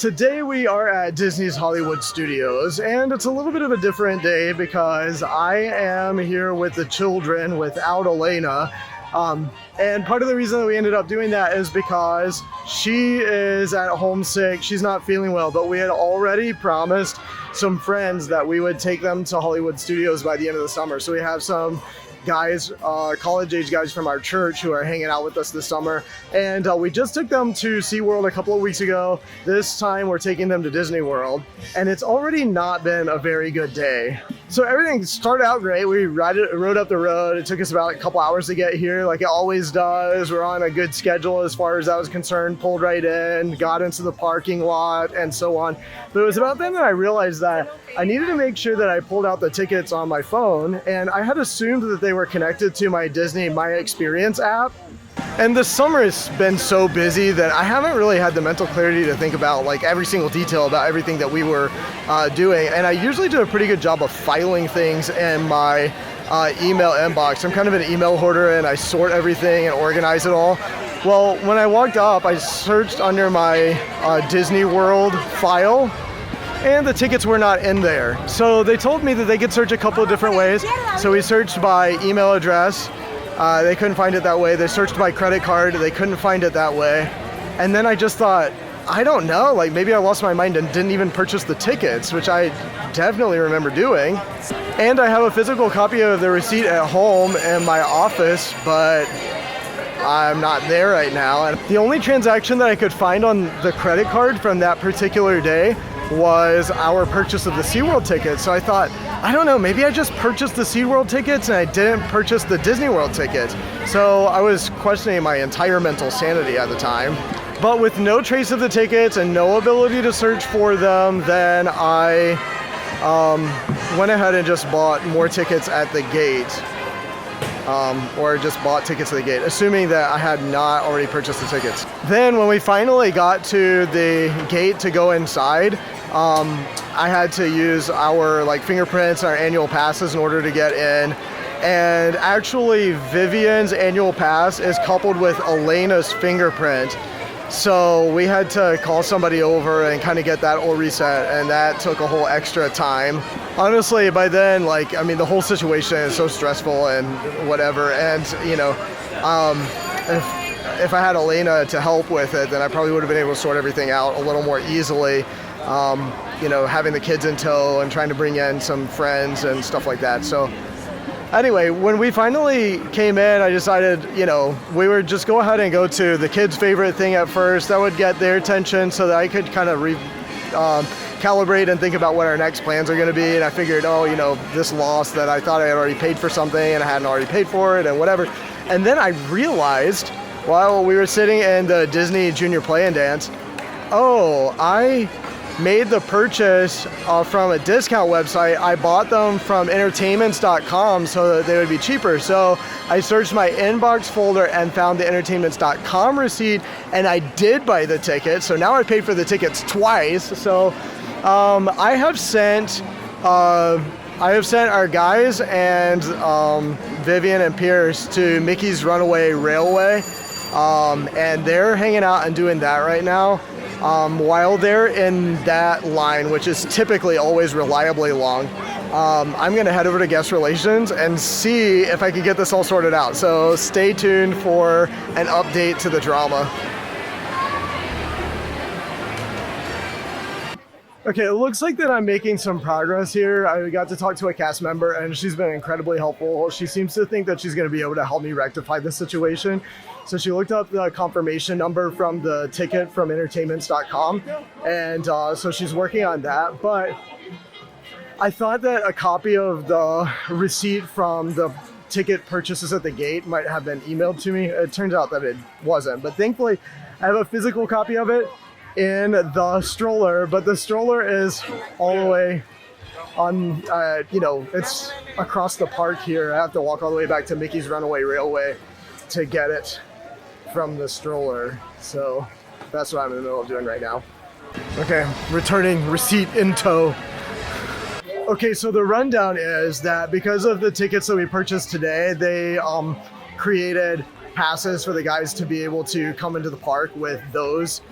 Today we are at Disney's Hollywood Studios, and it's a little bit of a different day because I am here with the children without Alaina. And part of the reason that we ended up doing that is because she is at home sick. She's not feeling well, but we had already promised some friends that we would take them to Hollywood Studios by the end of the summer. So we have some guys, college-age guys from our church who are hanging out with us this summer. And we just took them to SeaWorld a couple of weeks ago. This time we're taking them to Disney World. And it's already not been a very good day. So everything started out great. We rode up the road. It took us about a couple hours to get here, like it always does. We're on a good schedule as far as that was concerned. Pulled right in, got into the parking lot, and so on. But it was about then that I realized that I needed to make sure that I pulled out the tickets on my phone, and I had assumed that they were connected to my Disney My Experience app. And this summer has been so busy that I haven't really had the mental clarity to think about like every single detail about everything that we were doing. And I usually do a pretty good job of filing things in my email inbox. I'm kind of an email hoarder and I sort everything and organize it all. Well, when I walked up, I searched under my Disney World file, and the tickets were not in there. So they told me that they could search a couple of different ways. So we searched by email address. They couldn't find it that way. They searched by credit card. They couldn't find it that way. And then I just thought, I don't know, like maybe I lost my mind and didn't even purchase the tickets, which I definitely remember doing. And I have a physical copy of the receipt at home in my office, but I'm not there right now. And the only transaction that I could find on the credit card from that particular day was our purchase of the SeaWorld tickets. So I thought, I don't know, maybe I just purchased the SeaWorld tickets and I didn't purchase the Disney World tickets. So I was questioning my entire mental sanity at the time. But with no trace of the tickets and no ability to search for them, then I went ahead and just bought more tickets at the gate. Or just bought tickets at the gate, assuming that I had not already purchased the tickets. Then when we finally got to the gate to go inside, I had to use our fingerprints and our annual passes in order to get in. And actually Vivian's annual pass is coupled with Alaina's fingerprint. So we had to call somebody over and kind of get that all reset, and that took a whole extra time. Honestly, by then, the whole situation is so stressful and whatever, and, if I had Alaina to help with it, then I probably would have been able to sort everything out a little more easily, having the kids in tow and trying to bring in some friends and stuff like that. So anyway, when we finally came in, I decided, we would just go ahead and go to the kids' favorite thing at first. That would get their attention so that I could kind of calibrate and think about what our next plans are going to be. And I figured, this loss that I thought I had already paid for something and I hadn't already paid for it and whatever. And then I realized while we were sitting in the Disney Junior Play and Dance, I made the purchase from a discount website. I bought them from entertainments.com so that they would be cheaper. So I searched my inbox folder and found the entertainments.com receipt, and I did buy the ticket. So now I paid for the tickets twice. So I have sent our guys and Vivian and Pierce to Mickey's Runaway Railway, and they're hanging out and doing that right now. While they're in that line, which is typically always reliably long, I'm going to head over to guest relations and see if I can get this all sorted out. So stay tuned for an update to the drama. Okay, it looks like that I'm making some progress here. I got to talk to a cast member and she's been incredibly helpful. She seems to think that she's going to be able to help me rectify this situation. So she looked up the confirmation number from the ticket from entertainments.com, and so she's working on that. But I thought that a copy of the receipt from the ticket purchases at the gate might have been emailed to me. It turns out that it wasn't, but thankfully I have a physical copy of it in the stroller, but the stroller is all the way on, it's across the park here. I have to walk all the way back to Mickey's Runaway Railway to get it from the stroller. So that's what I'm in the middle of doing right now. Okay, returning receipt in tow. Okay, so the rundown is that because of the tickets that we purchased today, they created passes for the guys to be able to come into the park with those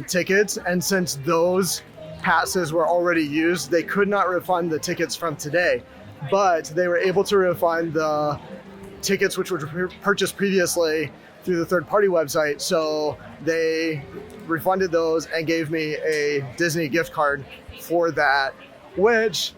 tickets, and since those passes were already used, they could not refund the tickets from today, but they were able to refund the tickets which were purchased previously through the third-party website. So they refunded those and gave me a Disney gift card for that, which,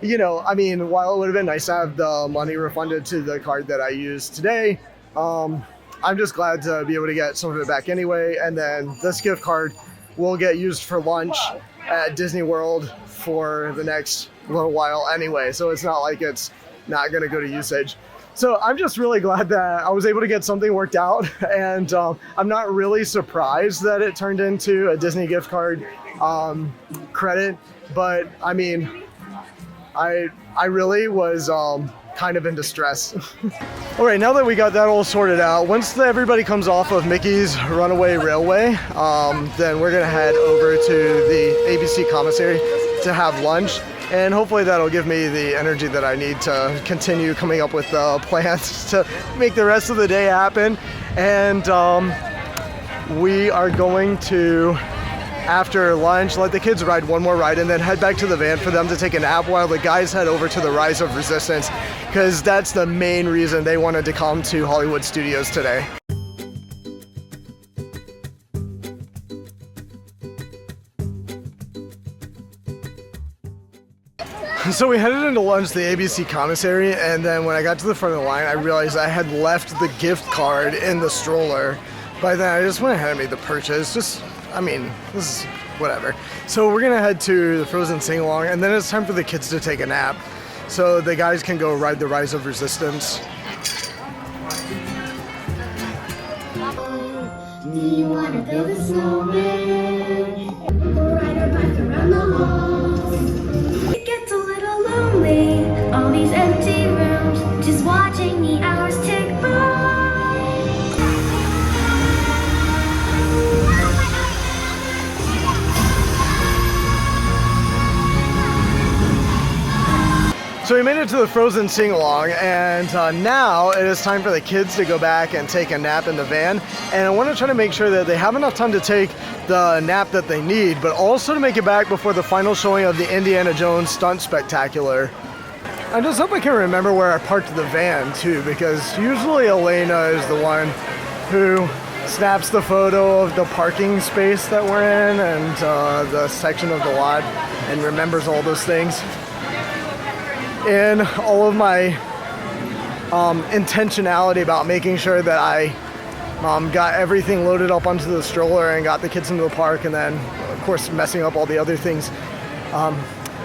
you know, I mean, while it would have been nice to have the money refunded to the card that I used today, I'm just glad to be able to get some of it back anyway. And then this gift card will get used for lunch at Disney World for the next little while anyway. So it's not like it's not going to go to usage. So I'm just really glad that I was able to get something worked out. And I'm not really surprised that it turned into a Disney gift card credit. But I mean, I really was kind of in distress. All right, now that we got that all sorted out, once everybody comes off of Mickey's Runaway Railway, then we're gonna head over to the ABC commissary to have lunch, and hopefully that'll give me the energy that I need to continue coming up with plans to make the rest of the day happen. And we are going to, after lunch, let the kids ride one more ride and then head back to the van for them to take a nap while the guys head over to the Rise of Resistance, because that's the main reason they wanted to come to Hollywood Studios today. So we headed into lunch, the ABC commissary, and then when I got to the front of the line, I realized I had left the gift card in the stroller. By then, I just went ahead and made the purchase. I mean, this is whatever. So we're gonna head to the Frozen Sing-Along, and then it's time for the kids to take a nap. So the guys can go ride the Rise of Resistance. Do you wanna build a snowman? We'll ride our bike around the halls. It gets a little lonely, all these empty rooms, just watching the hours tick by. So we made it to the Frozen Sing-Along, and now it is time for the kids to go back and take a nap in the van. And I want to try to make sure that they have enough time to take the nap that they need, but also to make it back before the final showing of the Indiana Jones Stunt Spectacular. I just hope I can remember where I parked the van too, because usually Alaina is the one who snaps the photo of the parking space that we're in and the section of the lot and remembers all those things. In all of my intentionality about making sure that I got everything loaded up onto the stroller and got the kids into the park, and then of course messing up all the other things, I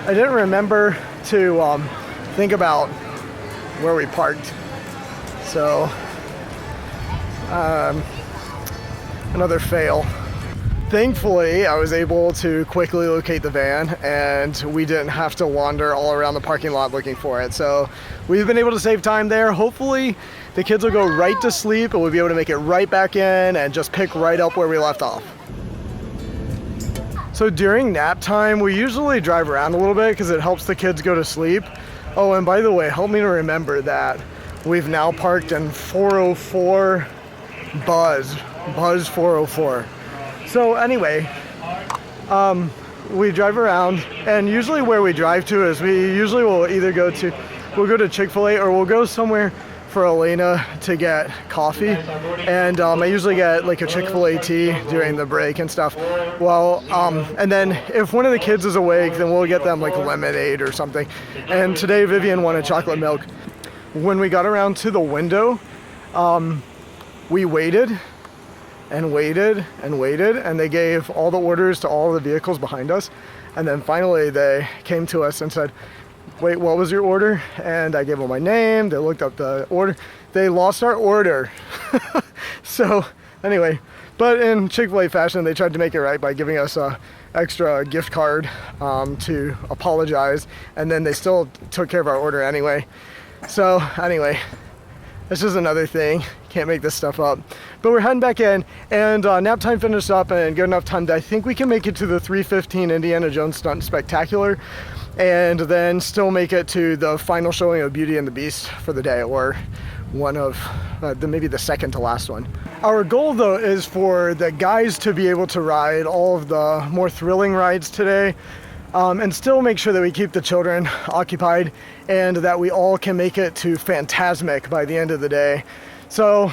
didn't remember to think about where we parked. So another fail. Thankfully, I was able to quickly locate the van, and we didn't have to wander all around the parking lot looking for it. So we've been able to save time there. Hopefully the kids will go right to sleep and we'll be able to make it right back in and just pick right up where we left off. So during nap time, we usually drive around a little bit because it helps the kids go to sleep. Oh, and by the way, help me to remember that we've now parked in 404 Buzz 404. So anyway, we drive around, and usually where we drive to is we usually will either go to Chick-fil-A, or we'll go somewhere for Alaina to get coffee. And I usually get like a Chick-fil-A tea during the break and stuff. Well, and then if one of the kids is awake, then we'll get them like lemonade or something. And today Vivian wanted chocolate milk. When we got around to the window, we waited and waited and waited, and they gave all the orders to all the vehicles behind us. And then finally they came to us and said, wait, what was your order? And I gave them my name. They looked up the order. They lost our order. So anyway, but in Chick-fil-A fashion, they tried to make it right by giving us a extra gift card to apologize, and then they still took care of our order anyway. So anyway, this is another thing. Can't make this stuff up. But we're heading back in, and nap time finished up, and good enough time that I think we can make it to the 3:15 Indiana Jones Stunt Spectacular, and then still make it to the final showing of Beauty and the Beast for the day, or one of maybe the second to last one. Our goal though is for the guys to be able to ride all of the more thrilling rides today, and still make sure that we keep the children occupied and that we all can make it to Fantasmic by the end of the day. So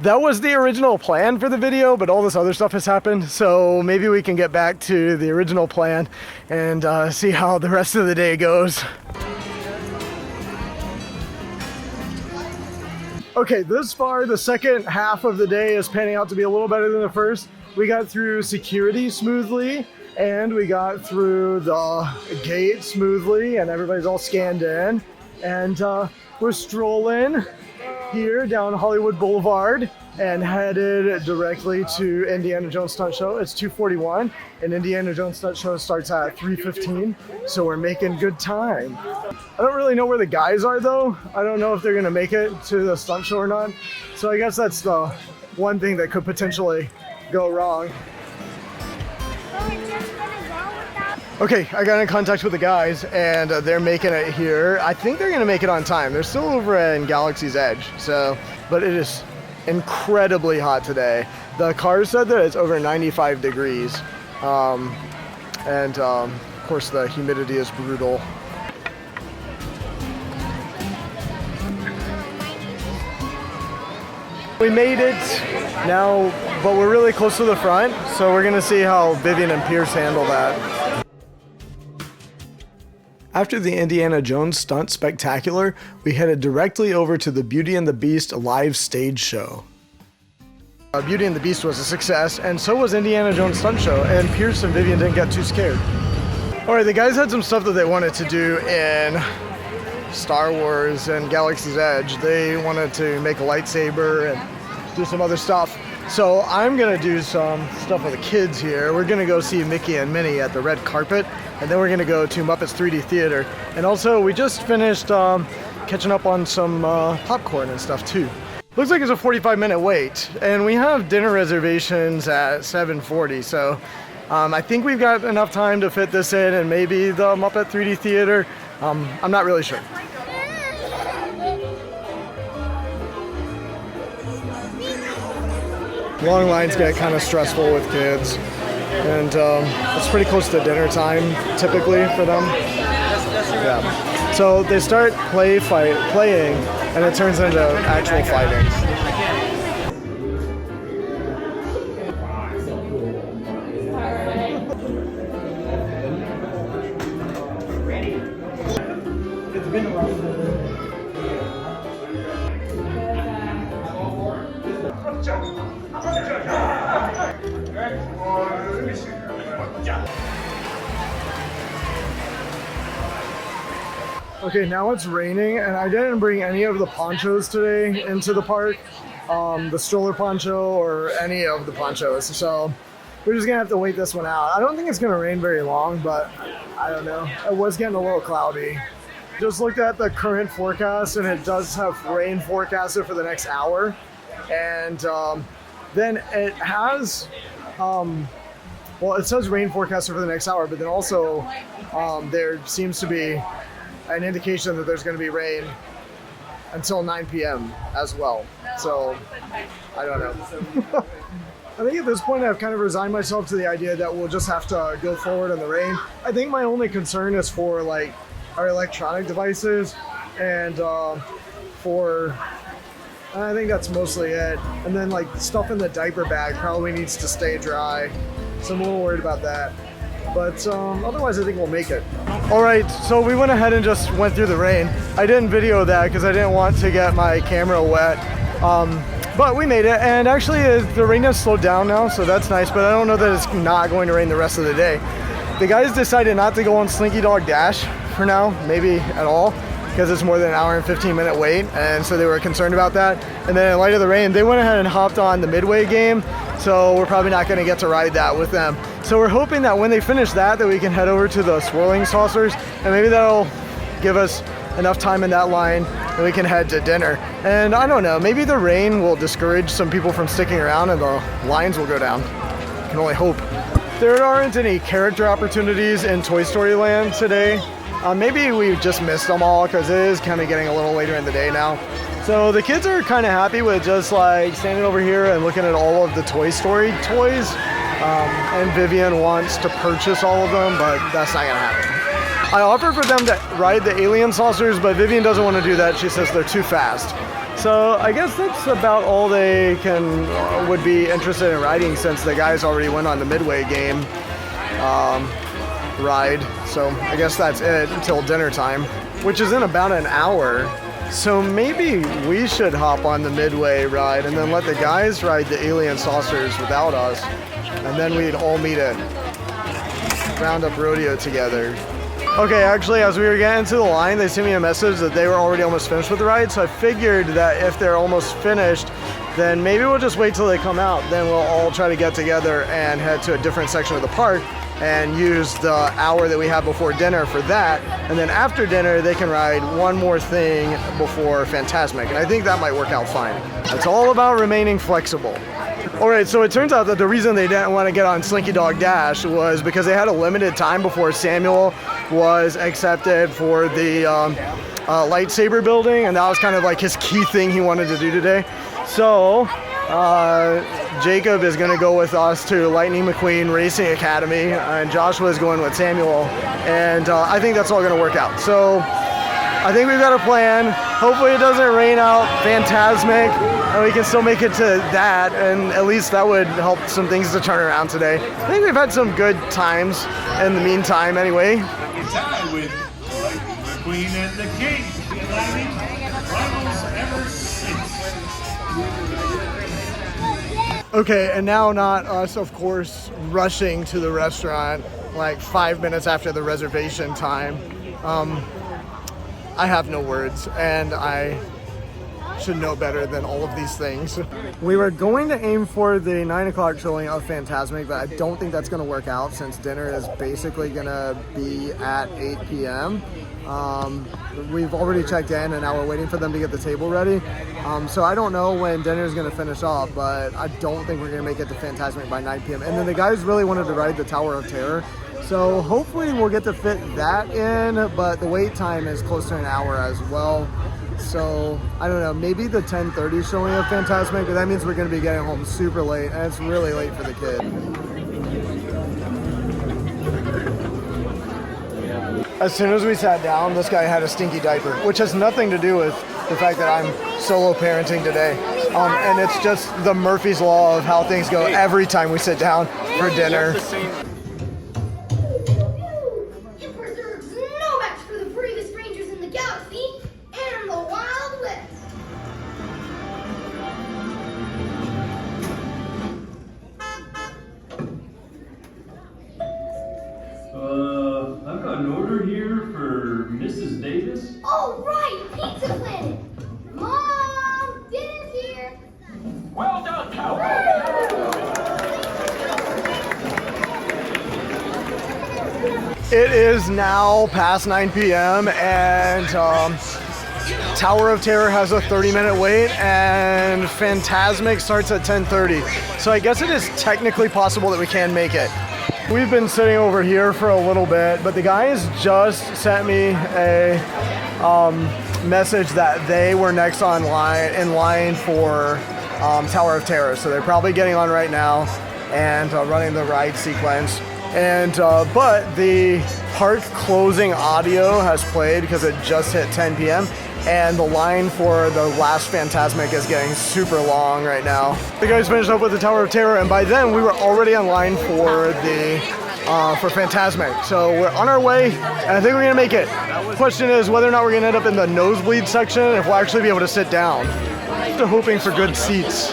that was the original plan for the video, but all this other stuff has happened, so maybe we can get back to the original plan and see how the rest of the day goes. Okay, thus far the second half of the day is panning out to be a little better than the first. We got through security smoothly, and we got through the gate smoothly, and everybody's all scanned in. And we're strolling here down Hollywood Boulevard and headed directly to Indiana Jones Stunt Show. It's 2:41, and Indiana Jones Stunt Show starts at 3:15, so we're making good time. I don't really know where the guys are though. I don't know if they're gonna make it to the stunt show or not. So I guess that's the one thing that could potentially go wrong. Okay, I got in contact with the guys and they're making it here. I think they're gonna make it on time. They're still over in Galaxy's Edge, but it is incredibly hot today. The car said that it's over 95 degrees. Of course the humidity is brutal. We made it now, but we're really close to the front, so we're gonna see how Vivian and Pierce handle that. After the Indiana Jones Stunt Spectacular, we headed directly over to the Beauty and the Beast live stage show. Beauty and the Beast was a success, and so was Indiana Jones Stunt Show, and Pierce and Vivian didn't get too scared. Alright, the guys had some stuff that they wanted to do in Star Wars and Galaxy's Edge. They wanted to make a lightsaber and do some other stuff. So I'm gonna do some stuff with the kids here. We're gonna go see Mickey and Minnie at the red carpet, and then we're gonna go to Muppets 3D Theater. And also, we just finished catching up on some popcorn and stuff too. Looks like it's a 45-minute wait, and we have dinner reservations at 7:40, so I think we've got enough time to fit this in, and maybe the Muppet 3D Theater. I'm not really sure. Long lines get kind of stressful with kids, and it's pretty close to dinner time typically for them. Yeah. So they start playing, and it turns into actual fighting. Okay, now it's raining, and I didn't bring any of the ponchos today into the park, the stroller poncho or any of the ponchos, so we're just gonna have to wait this one out. I don't think it's gonna rain very long, but I don't know. It was getting a little cloudy. Just looked at the current forecast, and it does have rain forecasted for the next hour, and then it has, well, it says rain forecasted for the next hour, but then also there seems to be an indication that there's going to be rain until 9 p.m. as well. So, I don't know. I think at this point I've kind of resigned myself to the idea that we'll just have to go forward in the rain. I think my only concern is for like our electronic devices and I think that's mostly it. And then like stuff in the diaper bag probably needs to stay dry. So I'm a little worried about that. But otherwise I think we'll make it. All right, so we went ahead and just went through the rain. I didn't video that because I didn't want to get my camera wet. But we made it, and actually the rain has slowed down now, so that's nice, but I don't know that it's not going to rain the rest of the day. The guys decided not to go on Slinky Dog Dash for now, maybe at all, because it's more than an hour and 15-minute wait, and so they were concerned about that. And then in light of the rain, they went ahead and hopped on the Midway game, so we're probably not going to get to ride that with them. So we're hoping that when they finish that we can head over to the swirling saucers, and maybe that'll give us enough time in that line and we can head to dinner. And I don't know, maybe the rain will discourage some people from sticking around and the lines will go down. Can only hope. There aren't any character opportunities in Toy Story Land today. Maybe we just missed them all because it is kind of getting a little later in the day now. So the kids are kind of happy with just like standing over here and looking at all of the Toy Story toys. And Vivian wants to purchase all of them, but that's not gonna happen. I offered for them to ride the alien saucers, but Vivian doesn't want to do that. She says they're too fast. So I guess that's about all they would be interested in riding, since the guys already went on the Midway game ride. So I guess that's it until dinner time, which is in about an hour. So maybe we should hop on the Midway ride and then let the guys ride the alien saucers without us, and then we'd all meet at Roundup Rodeo together. Okay, actually, as we were getting to the line, they sent me a message that they were already almost finished with the ride, so I figured that if they're almost finished, then maybe we'll just wait till they come out. Then we'll all try to get together and head to a different section of the park and use the hour that we have before dinner for that. And then after dinner, they can ride one more thing before Fantasmic. And I think that might work out fine. It's all about remaining flexible. All right, so it turns out that the reason they didn't want to get on Slinky Dog Dash was because they had a limited time before Samuel was accepted for the lightsaber building, and that was kind of like his key thing he wanted to do today. So Jacob is going to go with us to Lightning McQueen Racing Academy, and Joshua is going with Samuel, and I think that's all going to work out. So I think we've got a plan. Hopefully it doesn't rain out Fantasmic, and we can still make it to that, and at least that would help some things to turn around today. I think we've had some good times in the meantime anyway. Time with the Queen and the King. Rivals ever since. Okay, and now not us, of course, rushing to the restaurant like 5 minutes after the reservation time. I have no words, and I should know better than all of these things. We were going to aim for the 9 o'clock showing of Fantasmic, but I don't think that's going to work out since dinner is basically going to be at 8 p.m. We've already checked in, and now we're waiting for them to get the table ready. So I don't know when dinner is going to finish off, but I don't think we're going to make it to Fantasmic by 9 p.m. And then the guys really wanted to ride the Tower of Terror. So hopefully we'll get to fit that in, but the wait time is close to an hour as well. So I don't know, maybe the 10:30 showing of Fantasmic, but that means we're going to be getting home super late, and it's really late for the kid. As soon as we sat down, this guy had a stinky diaper, which has nothing to do with the fact that I'm solo parenting today. And it's just the Murphy's Law of how things go every time we sit down for dinner. I've got an order here for Mrs. Davis. Oh, right! Pizza Planet! Mom! Dinner's here! Well done, Cal. It is now past 9 p.m. and Tower of Terror has a 30-minute wait, and Fantasmic starts at 10:30. So I guess it is technically possible that we can make it. We've been sitting over here for a little bit, but the guys just sent me a message that they were next in line for Tower of Terror. So they're probably getting on right now and running the ride sequence. And but the park closing audio has played because it just hit 10 p.m. and the line for the last Fantasmic is getting super long right now. The guys finished up with the Tower of Terror, and by then we were already on line for the for Fantasmic. So we're on our way, and I think we're gonna make it. The question is whether or not we're gonna end up in the nosebleed section, if we'll actually be able to sit down. Still hoping for good seats.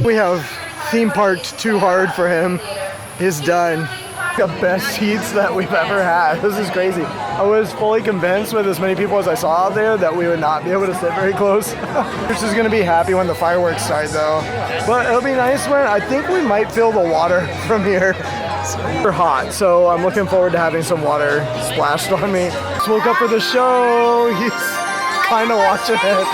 We have theme parked too hard for him. He's done. The best seats that we've ever had. This is crazy. I was fully convinced with as many people as I saw out there that we would not be able to sit very close. Bruce is going to be happy when the fireworks start though. But it'll be nice when, I think we might feel the water from here. It's super hot, so I'm looking forward to having some water splashed on me. Just woke up for the show. He's kind of watching it.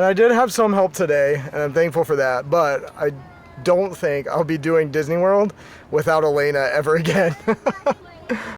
And I did have some help today, and I'm thankful for that, but I don't think I'll be doing Disney World without Alaina ever again.